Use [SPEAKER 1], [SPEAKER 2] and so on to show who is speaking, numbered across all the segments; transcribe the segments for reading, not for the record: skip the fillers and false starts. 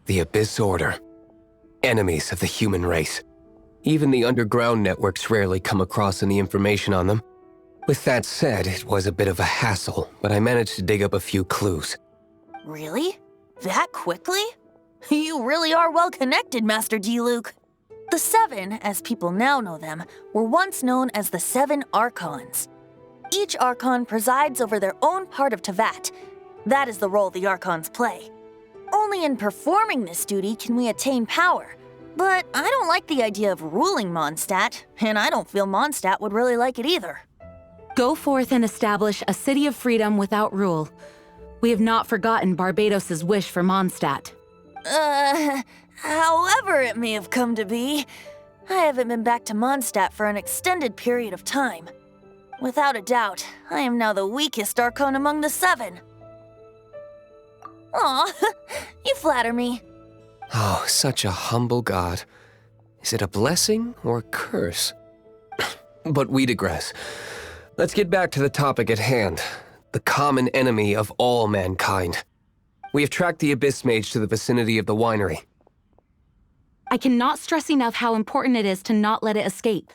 [SPEAKER 1] The Abyss Order. Enemies of the human race. Even the underground networks rarely come across any information on them. With that said, it was a bit of a hassle, but I managed to dig up a few clues.
[SPEAKER 2] Really? That quickly? You really are well connected, Master Dilucs. The Seven, as people now know them, were once known as the Seven Archons. Each Archon presides over their own part of Teyvat. That is the role the Archons play. Only in performing this duty can we attain power. But I don't like the idea of ruling Mondstadt, and I don't feel Mondstadt would really like it either.
[SPEAKER 3] Go forth and establish a city of freedom without rule. We have not forgotten Barbados's wish for Mondstadt.
[SPEAKER 2] However it may have come to be, I haven't been back to Mondstadt for an extended period of time. Without a doubt, I am now the weakest Archon among the Seven. Aw, you flatter me.
[SPEAKER 1] Oh, such a humble god. Is it a blessing or a curse? But we digress. Let's get back to the topic at hand. The common enemy of all mankind. We have tracked the Abyss Mage to the vicinity of the winery.
[SPEAKER 3] I cannot stress enough how important it is to not let it escape.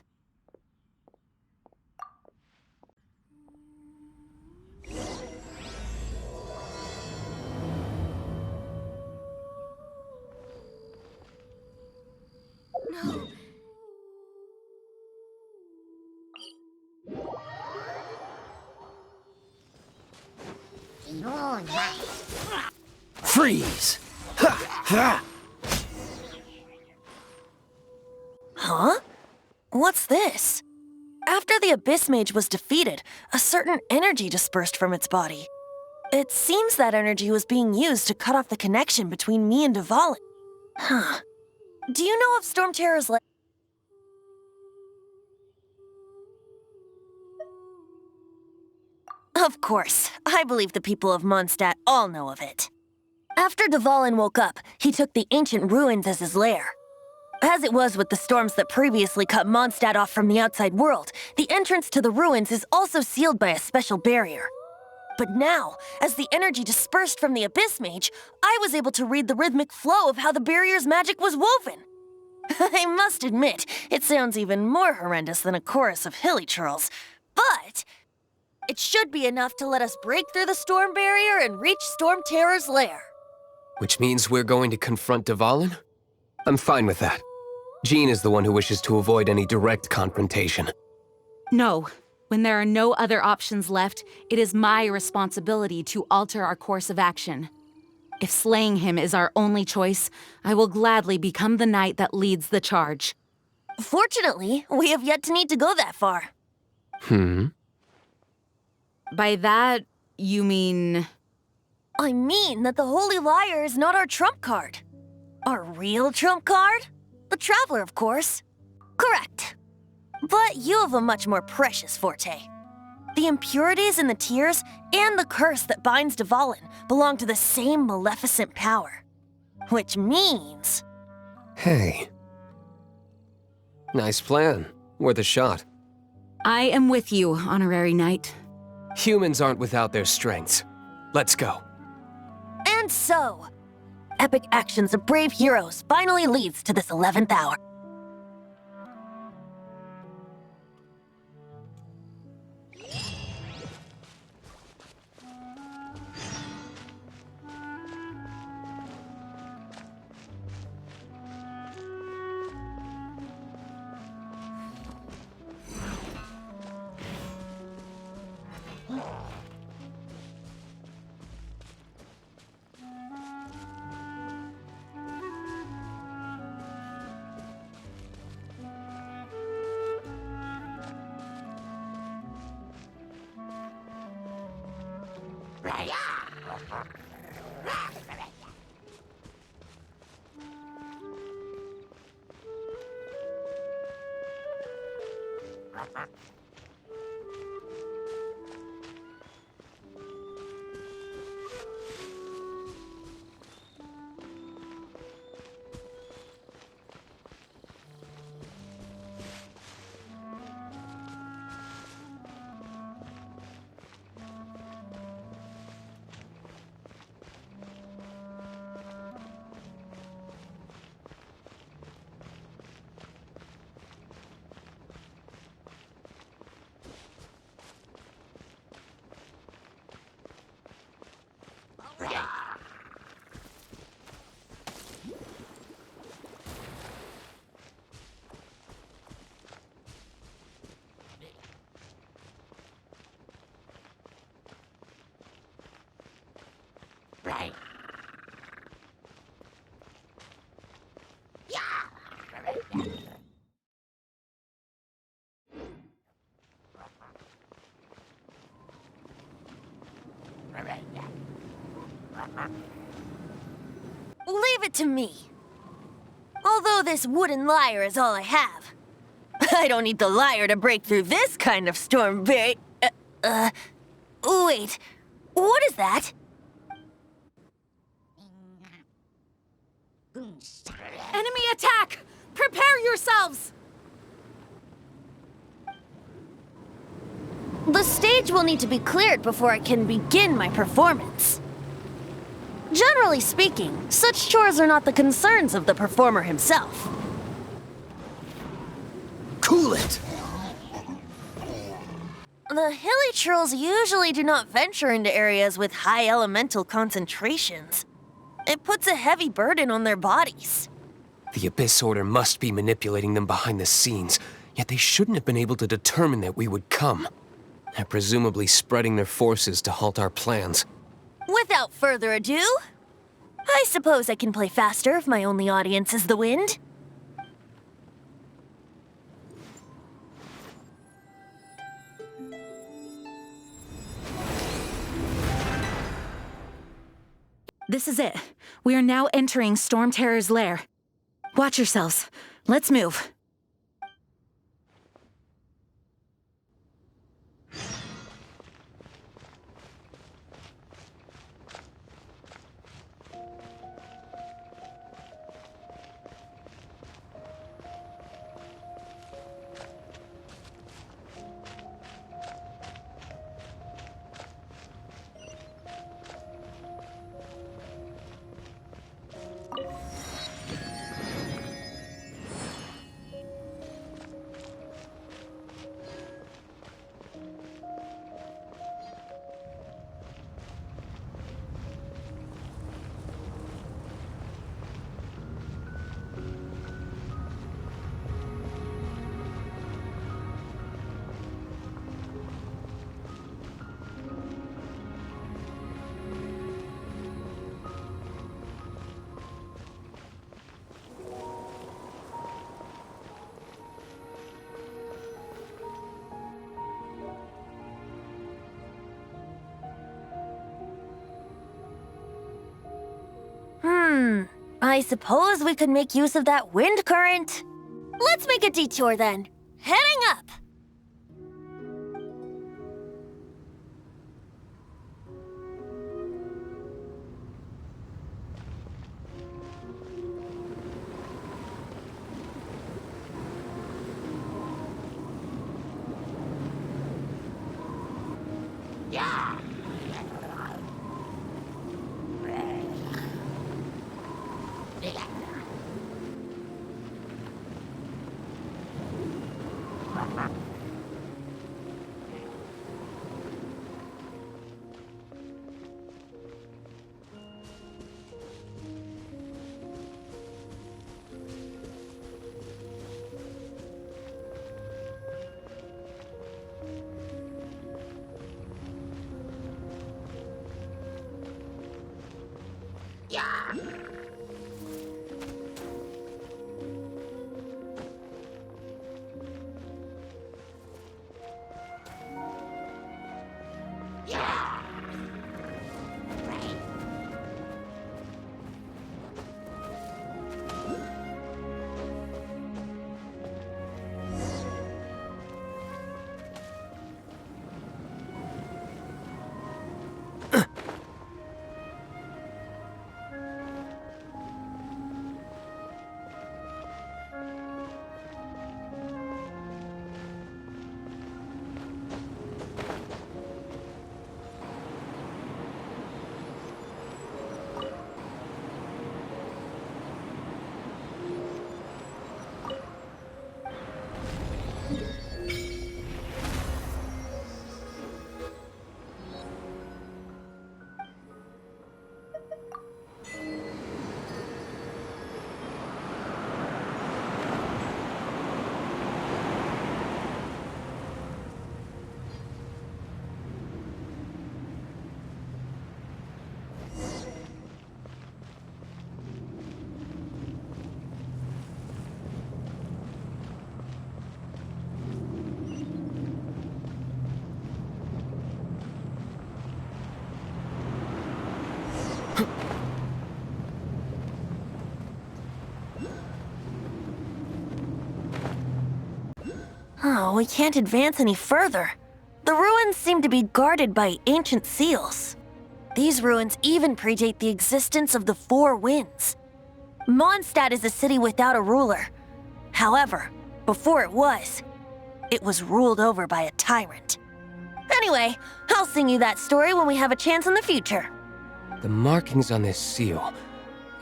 [SPEAKER 1] Freeze! Ha! Ha!
[SPEAKER 2] Huh? What's this? After the Abyss Mage was defeated, a certain energy dispersed from its body. It seems that energy was being used to cut off the connection between me and Dvalin. Huh. Do you know of Storm Terror's Of course. I believe the people of Mondstadt all know of it. After Dvalin woke up, he took the ancient ruins as his lair. As it was with the storms that previously cut Mondstadt off from the outside world, the entrance to the ruins is also sealed by a special barrier. But now, as the energy dispersed from the Abyss Mage, I was able to read the rhythmic flow of how the barrier's magic was woven. I must admit, it sounds even more horrendous than a chorus of hilly churls, but it should be enough to let us break through the storm barrier and reach Storm Terror's lair.
[SPEAKER 1] Which means we're going to confront Dvalin? I'm fine with that. Jean is the one who wishes to avoid any direct confrontation.
[SPEAKER 3] No. When there are no other options left, it is my responsibility to alter our course of action. If slaying him is our only choice, I will gladly become the knight that leads the charge.
[SPEAKER 2] Fortunately, we have yet to need to go that far.
[SPEAKER 3] By that, you mean...
[SPEAKER 2] I mean that the Holy Liar is not our trump card. Our real trump card? The Traveler, of course. Correct. But you have a much more precious forte. The impurities in the tears and the curse that binds Dvalin belong to the same maleficent power. Which means...
[SPEAKER 1] Hey. Nice plan. Worth a shot.
[SPEAKER 3] I am with you, Honorary Knight.
[SPEAKER 1] Humans aren't without their strengths. Let's go.
[SPEAKER 2] And so, epic actions of brave heroes finally leads to this 11th hour. Leave it to me. Although this wooden lyre is all I have, I don't need the lyre to break through this kind of storm wait, what is that?
[SPEAKER 3] Enemy attack! Prepare yourselves!
[SPEAKER 2] The stage will need to be cleared before I can begin my performance. Generally speaking, such chores are not the concerns of the performer himself.
[SPEAKER 1] Cool it!
[SPEAKER 2] The hilly trolls usually do not venture into areas with high elemental concentrations. It puts a heavy burden on their bodies.
[SPEAKER 1] The Abyss Order must be manipulating them behind the scenes, yet they shouldn't have been able to determine that we would come. They're presumably spreading their forces to halt our plans.
[SPEAKER 2] Without further ado, I suppose I can play faster if my only audience is the wind.
[SPEAKER 3] This is it. We are now entering Storm Terror's lair. Watch yourselves. Let's move.
[SPEAKER 2] I suppose we could make use of that wind current. Let's make a detour then. Heading up!
[SPEAKER 4] Yeah.
[SPEAKER 2] 「 Yeah. 」 「 Yeah. 」 「 Yeah. 」 「 「 Yeah. 」 「 「 Yeah. 」 「 「 Yeah. 」 「 「 Yeah. 」 「 「 Yeah. 」 「 「 Yeah.」 「 「 Yeah.」 「 「 Yeah.」 「 「 Yeah.」 「 「 Yeah.」 「 「 Yeah.」Oh, we can't advance any further. The ruins seem to be guarded by ancient seals. These ruins even predate the existence of the Four Winds. Mondstadt is a city without a ruler. However, before it was ruled over by a tyrant. Anyway, I'll sing you that story when we have a chance in the future.
[SPEAKER 1] The markings on this seal.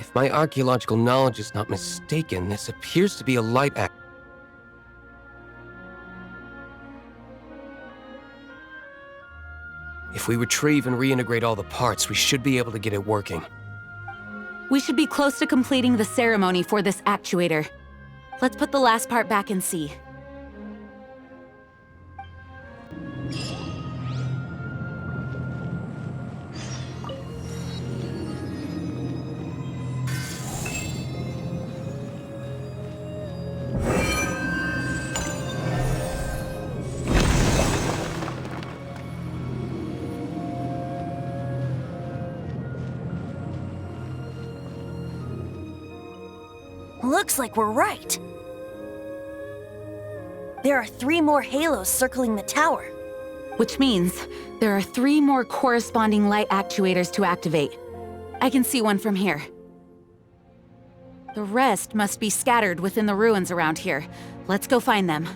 [SPEAKER 1] If my archaeological knowledge is not mistaken, this appears to be a light act. If we retrieve and reintegrate all the parts, we should be able to get it working.
[SPEAKER 3] We should be close to completing the ceremony for this actuator. Let's put the last part back and see.
[SPEAKER 2] Looks like we're right. There are 3 more halos circling the tower.
[SPEAKER 3] Which means there are 3 more corresponding light actuators to activate. I can see one from here. The rest must be scattered within the ruins around here. Let's go find them.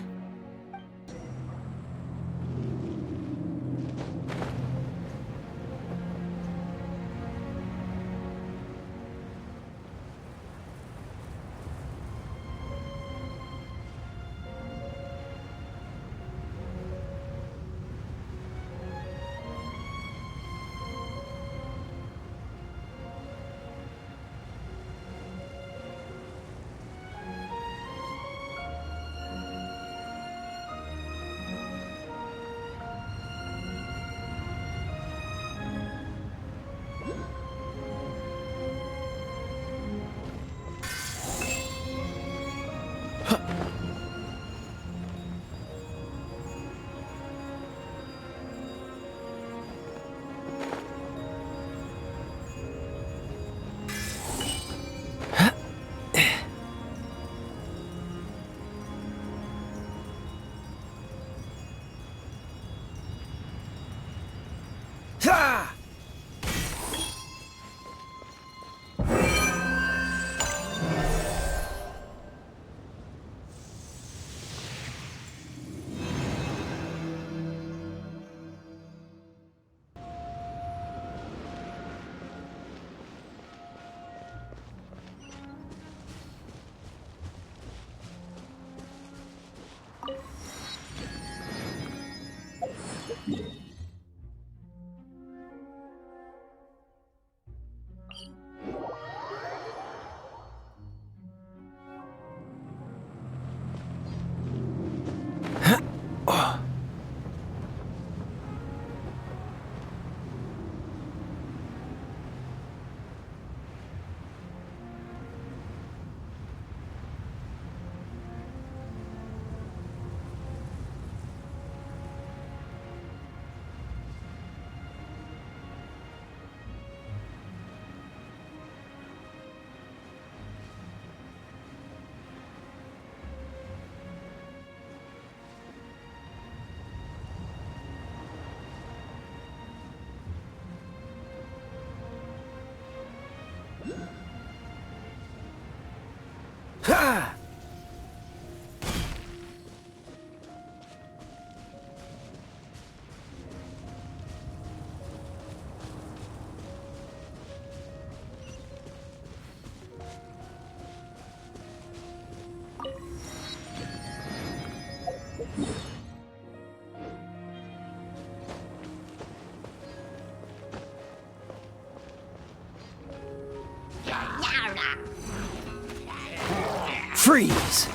[SPEAKER 1] Freeze!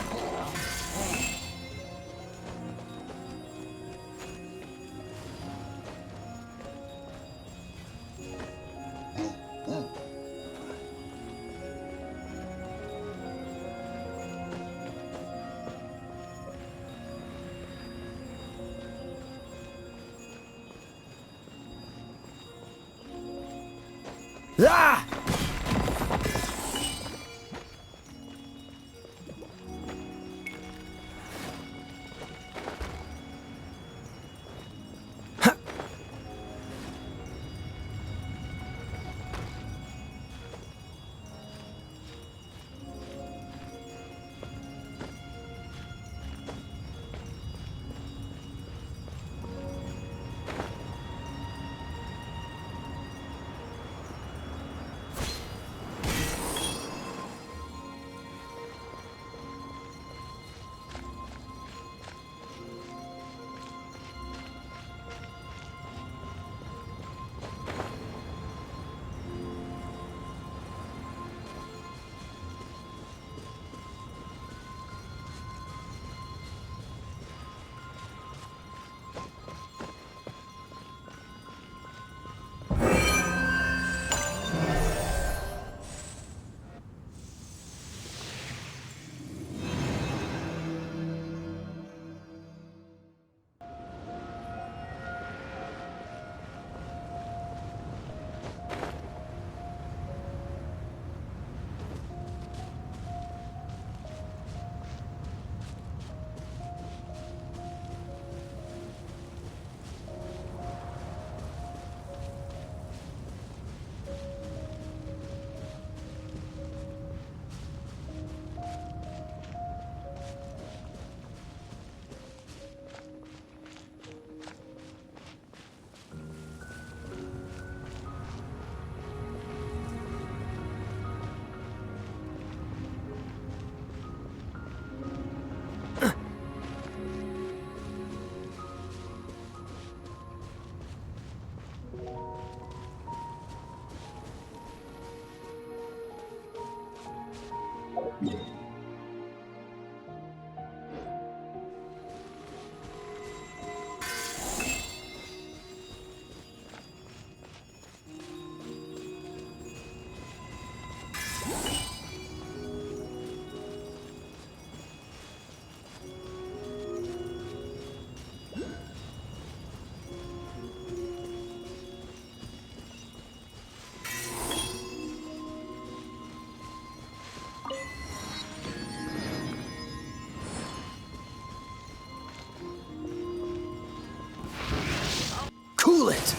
[SPEAKER 1] Cool it!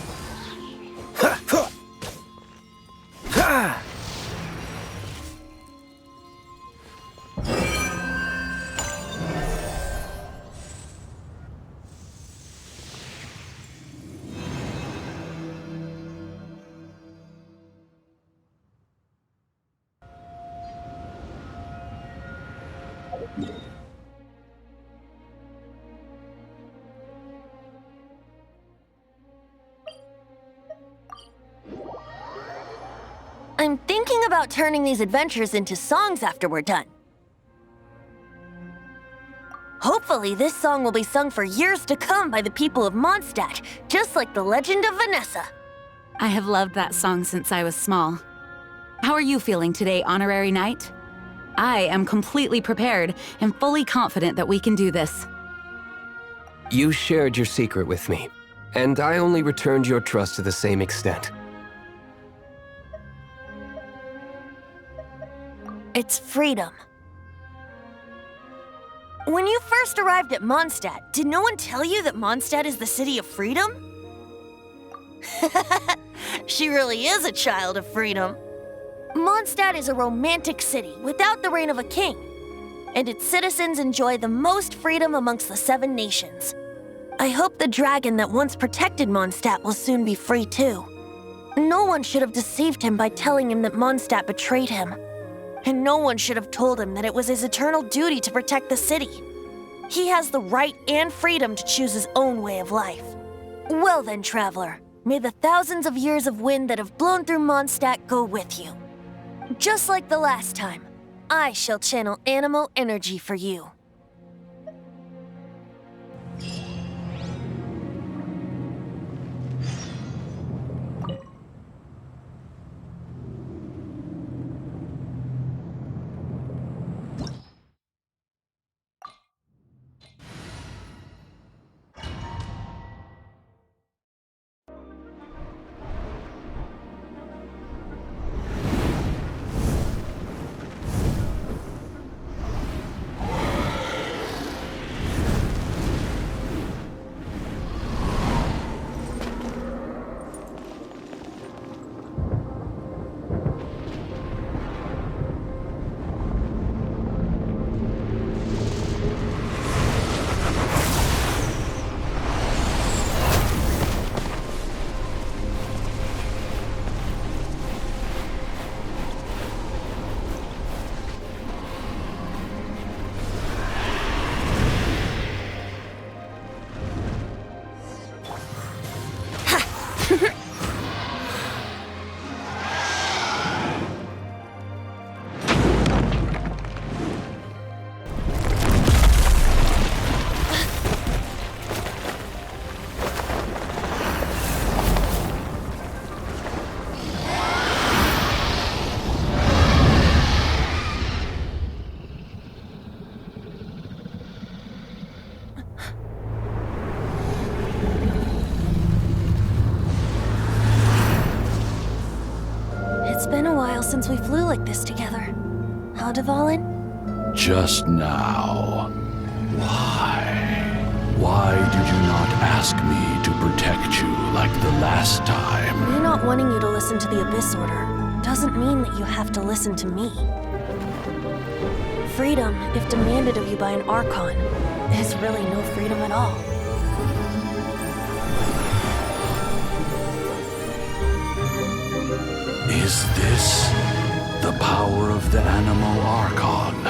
[SPEAKER 1] Ha! Ha! Ha!
[SPEAKER 2] I'm thinking about turning these adventures into songs after we're done. Hopefully, this song will be sung for years to come by the people of Mondstadt, just like the legend of Vanessa.
[SPEAKER 3] I have loved that song since I was small. How are you feeling today, Honorary Knight? I am completely prepared and fully confident that we can do this.
[SPEAKER 1] You shared your secret with me, and I only returned your trust to the same extent.
[SPEAKER 2] It's freedom. When you first arrived at Mondstadt, did no one tell you that Mondstadt is the city of freedom? She really is a child of freedom. Mondstadt is a romantic city without the reign of a king, and its citizens enjoy the most freedom amongst the 7 nations. I hope the dragon that once protected Mondstadt will soon be free too. No one should have deceived him by telling him that Mondstadt betrayed him. And no one should have told him that it was his eternal duty to protect the city. He has the right and freedom to choose his own way of life. Well then, traveler, may the thousands of years of wind that have blown through Mondstadt go with you. Just like the last time, I shall channel animal energy for you. It's been a while since we flew like this together. Huh, Dvalin?
[SPEAKER 4] Just now. Why? Why did you not ask me to protect you like the last time?
[SPEAKER 2] Me not wanting you to listen to the Abyss Order doesn't mean that you have to listen to me. Freedom, if demanded of you by an Archon, is really no freedom at all.
[SPEAKER 4] Is this the power of the Animo Archon?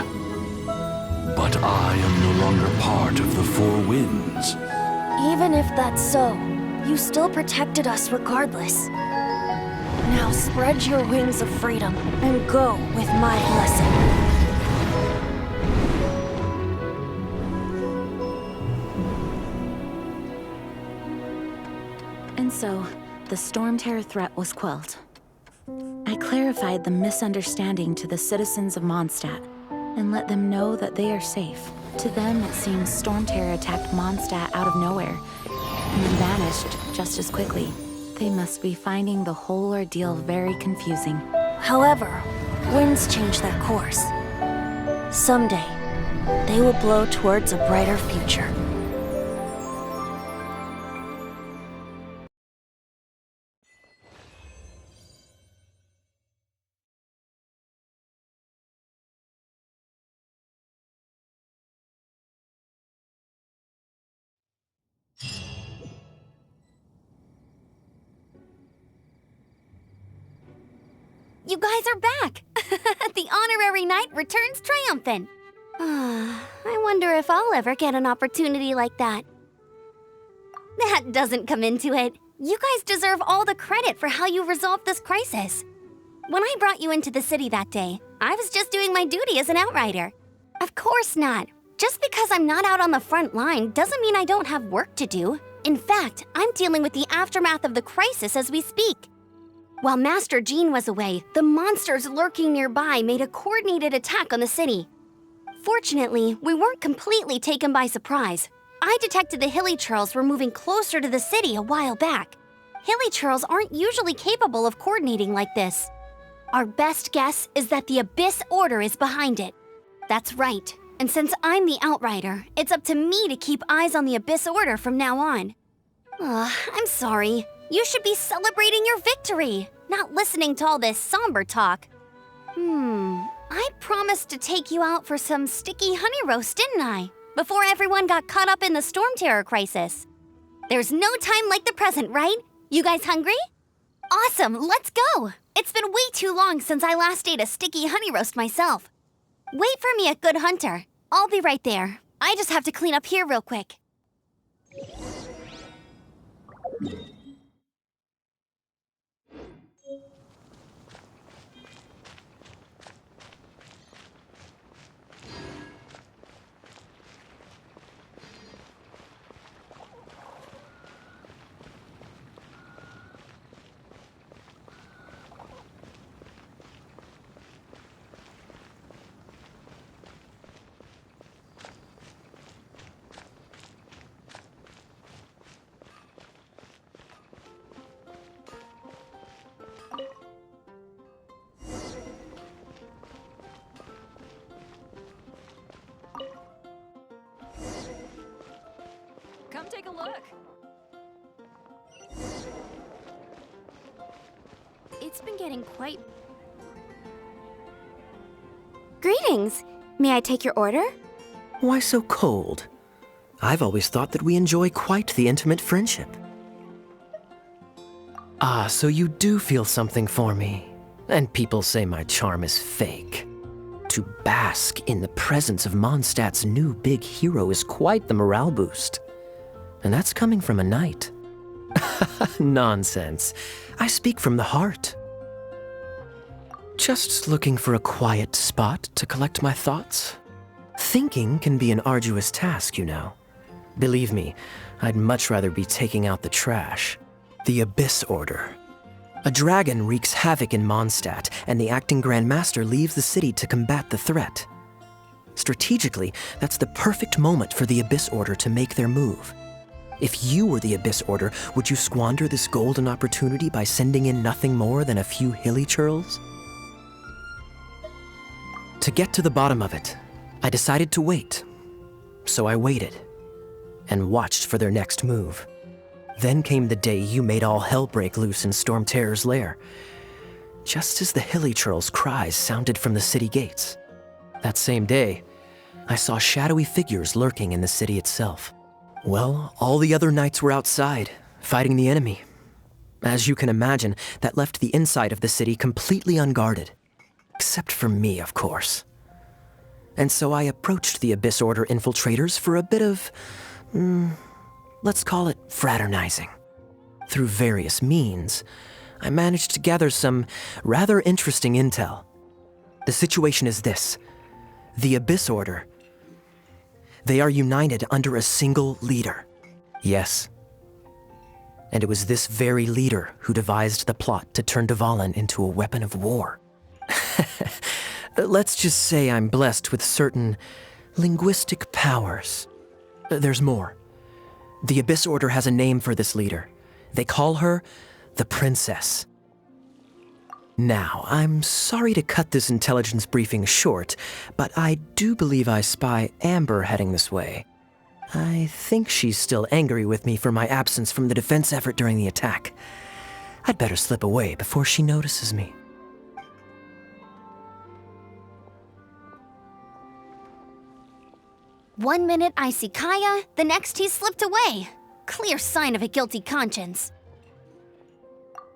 [SPEAKER 4] But I am no longer part of the Four Winds.
[SPEAKER 2] Even if that's so, you still protected us regardless. Now spread your wings of freedom and go with my blessing.
[SPEAKER 3] so, the Storm Terror threat was quelled. I clarified the misunderstanding to the citizens of Mondstadt and let them know that they are safe. To them, it seems Storm Terror attacked Mondstadt out of nowhere and then vanished just as quickly. They must be finding the whole ordeal very confusing.
[SPEAKER 2] However, winds change their course. Someday, they will blow towards a brighter future.
[SPEAKER 5] You guys are back! The honorary knight returns triumphant. I wonder if I'll ever get an opportunity like that. That doesn't come into it. You guys deserve all the credit for how you resolved this crisis. When I brought you into the city that day, I was just doing my duty as an outrider. Of course not. Just because I'm not out on the front line doesn't mean I don't have work to do. In fact, I'm dealing with the aftermath of the crisis as we speak. While Master Jean was away, the monsters lurking nearby made a coordinated attack on the city. Fortunately, we weren't completely taken by surprise. I detected the Hilichurls were moving closer to the city a while back. Hilichurls aren't usually capable of coordinating like this. Our best guess is that the Abyss Order is behind it. That's right, and since I'm the Outrider, it's up to me to keep eyes on the Abyss Order from now on. I'm sorry. You should be celebrating your victory, not listening to all this somber talk. I promised to take you out for some sticky honey roast, didn't I? Before everyone got caught up in the Storm Terror crisis. There's no time like the present, right? You guys hungry? Awesome, let's go! It's been way too long since I last ate a sticky honey roast myself. Wait for me at Good Hunter. I'll be right there. I just have to clean up here real quick.
[SPEAKER 6] Come take a look.
[SPEAKER 5] It's been getting quite... Greetings! May I take your order?
[SPEAKER 7] Why so cold? I've always thought that we enjoy quite the intimate friendship. Ah, so you do feel something for me. And people say my charm is fake. To bask in the presence of Mondstadt's new big hero is quite the morale boost. And that's coming from a knight. Nonsense. I speak from the heart. Just looking for a quiet spot to collect my thoughts. Thinking can be an arduous task, you know. Believe me, I'd much rather be taking out the trash. The Abyss Order. A dragon wreaks havoc in Mondstadt, and the acting Grand Master leaves the city to combat the threat. Strategically, that's the perfect moment for the Abyss Order to make their move. If you were the Abyss Order, would you squander this golden opportunity by sending in nothing more than a few Hilichurls? To get to the bottom of it, I decided to wait. So I waited, and watched for their next move. Then came the day you made all hell break loose in Storm Terror's lair, just as the Hilichurls' cries sounded from the city gates. That same day, I saw shadowy figures lurking in the city itself. Well, all the other knights were outside, fighting the enemy. As you can imagine, that left the inside of the city completely unguarded. Except for me, of course. And so I approached the Abyss Order infiltrators for a bit of, let's call it fraternizing. Through various means, I managed to gather some rather interesting intel. The situation is this. The Abyss Order, they are united under a single leader. Yes. And it was this very leader who devised the plot to turn Dvalin into a weapon of war. Let's just say I'm blessed with certain linguistic powers. There's more. The Abyss Order has a name for this leader. They call her the Princess. Now, I'm sorry to cut this intelligence briefing short, but I do believe I spy Amber heading this way. I think she's still angry with me for my absence from the defense effort during the attack. I'd better slip away before she notices me.
[SPEAKER 5] One minute I see Kaeya, the next he's slipped away. Clear sign of a guilty conscience.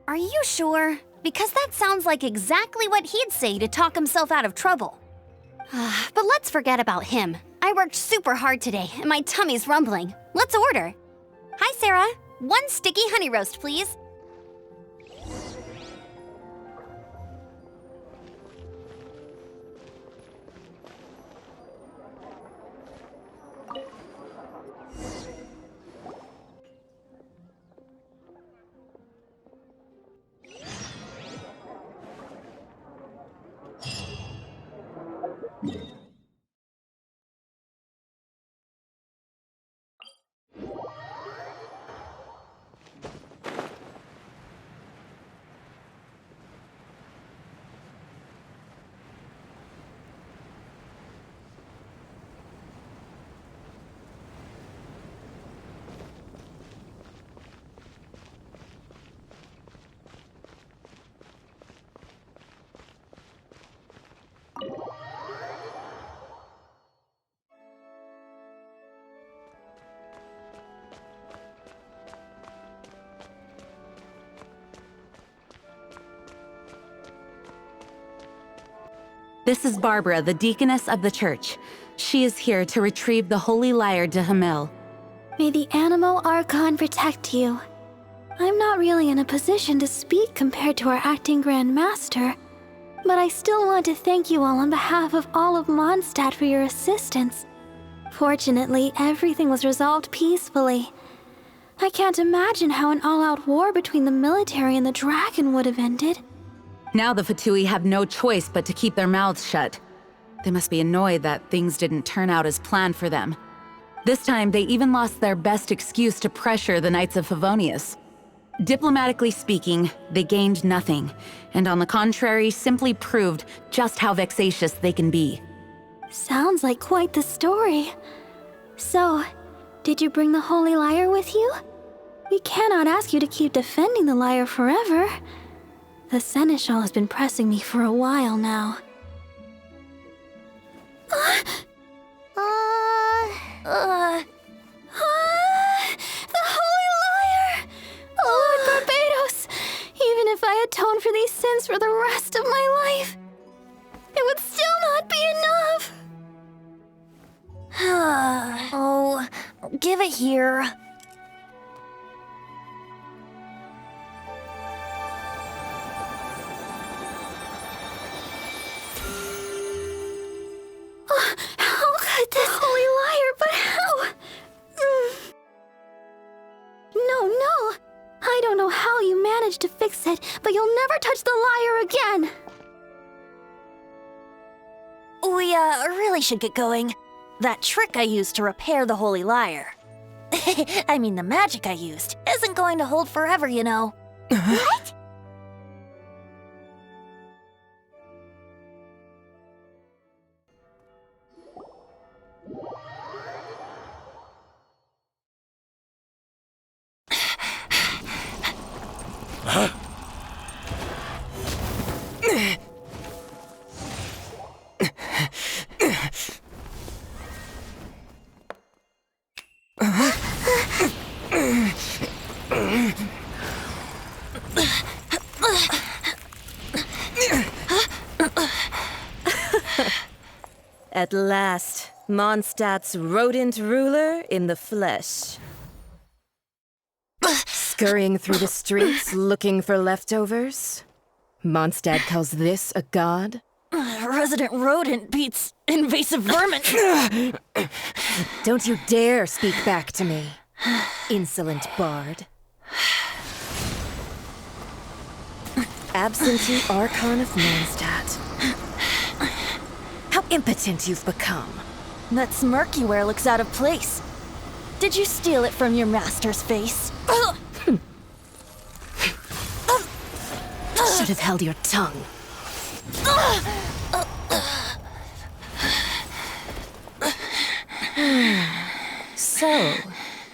[SPEAKER 5] Are you sure? Because that sounds like exactly what he'd say to talk himself out of trouble. But let's forget about him. I worked super hard today, and my tummy's rumbling. Let's order. Hi, Sarah. 1 sticky honey roast, please.
[SPEAKER 3] This is Barbara, the deaconess of the church. She is here to retrieve the holy lyre de Hamel.
[SPEAKER 8] May the Animo Archon protect you. I'm not really in a position to speak compared to our acting Grand Master, but I still want to thank you all on behalf of all of Mondstadt for your assistance. Fortunately, everything was resolved peacefully. I can't imagine how an all-out war between the military and the dragon would have ended.
[SPEAKER 3] Now the Fatui have no choice but to keep their mouths shut. They must be annoyed that things didn't turn out as planned for them. This time, they even lost their best excuse to pressure the Knights of Favonius. Diplomatically speaking, they gained nothing, and on the contrary, simply proved just how vexatious they can be.
[SPEAKER 8] Sounds like quite the story. So, did you bring the holy lyre with you? We cannot ask you to keep defending the lyre forever. The Seneschal has been pressing me for a while now. The holy lyre! Lord Barbados! Even if I atoned for these sins for the rest of my life, it would still not be enough!
[SPEAKER 2] Oh, give it here.
[SPEAKER 8] How could this holy lyre, but how? No. I don't know how you managed to fix it, but you'll never touch the lyre again.
[SPEAKER 2] We, really should get going. That trick I used to repair the holy lyre. I mean, the magic I used isn't going to hold forever, you know. What?
[SPEAKER 6] At last, Mondstadt's rodent ruler in the flesh. Scurrying through the streets looking for leftovers? Mondstadt calls this a god?
[SPEAKER 2] Resident rodent beats invasive vermin.
[SPEAKER 6] Don't you dare speak back to me, insolent bard. absentee Archon of Mondstadt. How impotent you've become.
[SPEAKER 2] That smirk you wear looks out of place. Did you steal it from your master's face?
[SPEAKER 6] Should have held your tongue. So,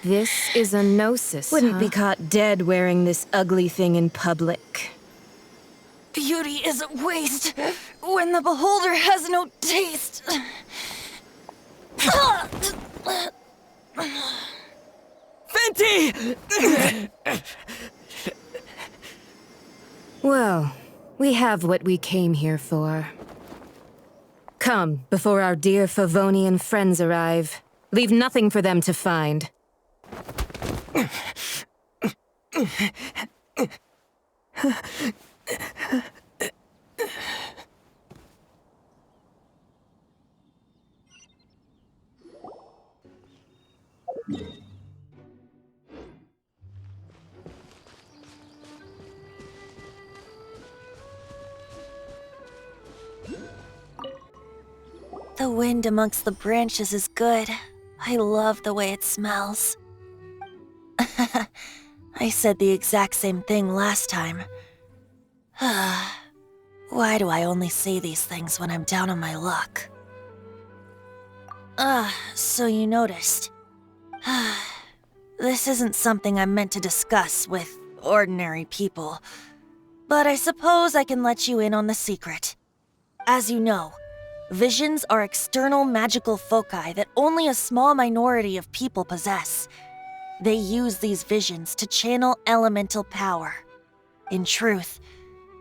[SPEAKER 6] this is a gnosis,
[SPEAKER 2] Wouldn't
[SPEAKER 6] huh?
[SPEAKER 2] be
[SPEAKER 6] caught dead wearing this ugly thing in public.
[SPEAKER 2] Beauty is a waste when the beholder has no taste.
[SPEAKER 1] Venti!
[SPEAKER 6] Well, we have what we came here for. Come, before our dear Favonian friends arrive. Leave nothing for them to find.
[SPEAKER 2] The wind amongst the branches is good. I love the way it smells. I said the exact same thing last time. Why do I only say these things when I'm down on my luck? So you noticed. This isn't something I'm meant to discuss with ordinary people, but I suppose I can let you in on the secret. As you know, visions are external magical foci that only a small minority of people possess. They use these visions to channel elemental power. In truth,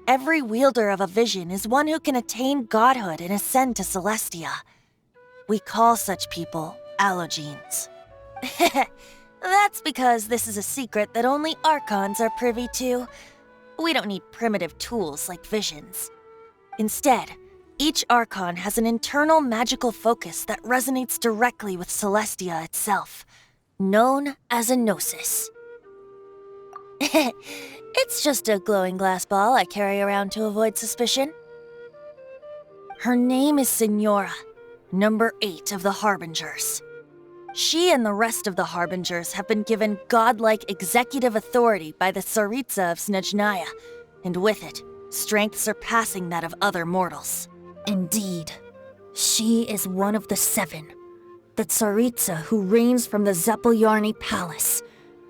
[SPEAKER 2] every wielder of a vision is one who can attain godhood and ascend to Celestia. We call such people allogenes. That's because this is a secret that only Archons are privy to. We don't need primitive tools like visions. Instead, each Archon has an internal magical focus that resonates directly with Celestia itself, known as a gnosis. It's just a glowing glass ball I carry around to avoid suspicion. Her name is Signora, number 8 of the Harbingers. She and the rest of the Harbingers have been given godlike executive authority by the Tsaritsa of Snezhnaya, and with it, strength surpassing that of other mortals. Indeed, she is one of the 7, the Tsaritsa who reigns from the Zepelyarny Palace,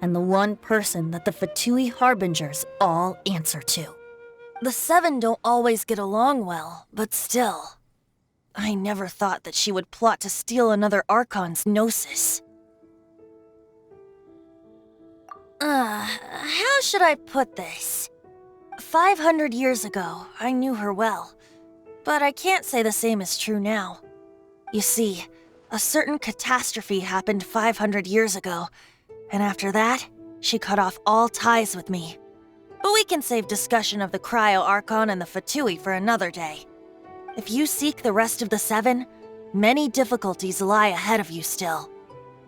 [SPEAKER 2] and the one person that the Fatui Harbingers all answer to. The 7 don't always get along well, but still, I never thought that she would plot to steal another Archon's gnosis. How should I put this? 500 years ago, I knew her well. But I can't say the same is true now. You see, a certain catastrophe happened 500 years ago, and after that, she cut off all ties with me. But we can save discussion of the Cryo-Archon and the Fatui for another day. If you seek the rest of the 7, many difficulties lie ahead of you still.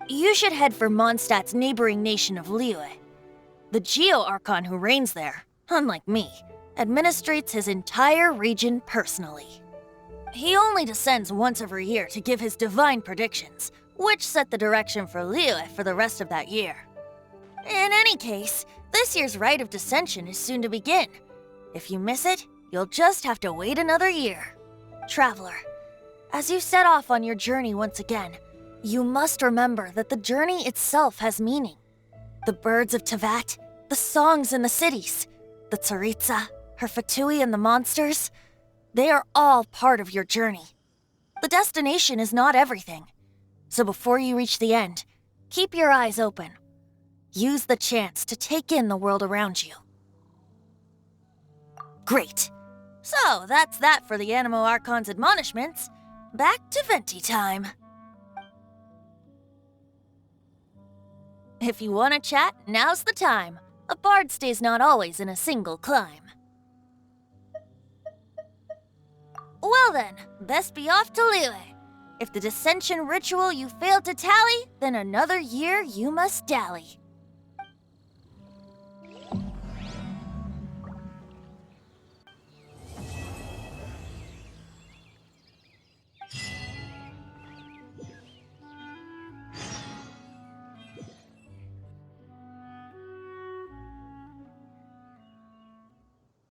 [SPEAKER 2] You should head for Mondstadt's neighboring nation of Liyue. The Geo-Archon who reigns there, unlike me, administrates his entire region personally. He only descends once every year to give his divine predictions, which set the direction for Liyue for the rest of that year. In any case, this year's rite of descension is soon to begin. If you miss it, you'll just have to wait another year. Traveler, as you set off on your journey once again, you must remember that the journey itself has meaning. The birds of Tevat, the songs in the cities, the Tsaritsa, her Fatui and the monsters, they are all part of your journey. The destination is not everything. So before you reach the end, keep your eyes open. Use the chance to take in the world around you. Great. So that's that for the Animo Archon's admonishments. Back to Venti time. If you want to chat, now's the time. A bard stays not always in a single clime. Well then, best be off to Liyue. If the dissension ritual you failed to tally, then another year you must dally.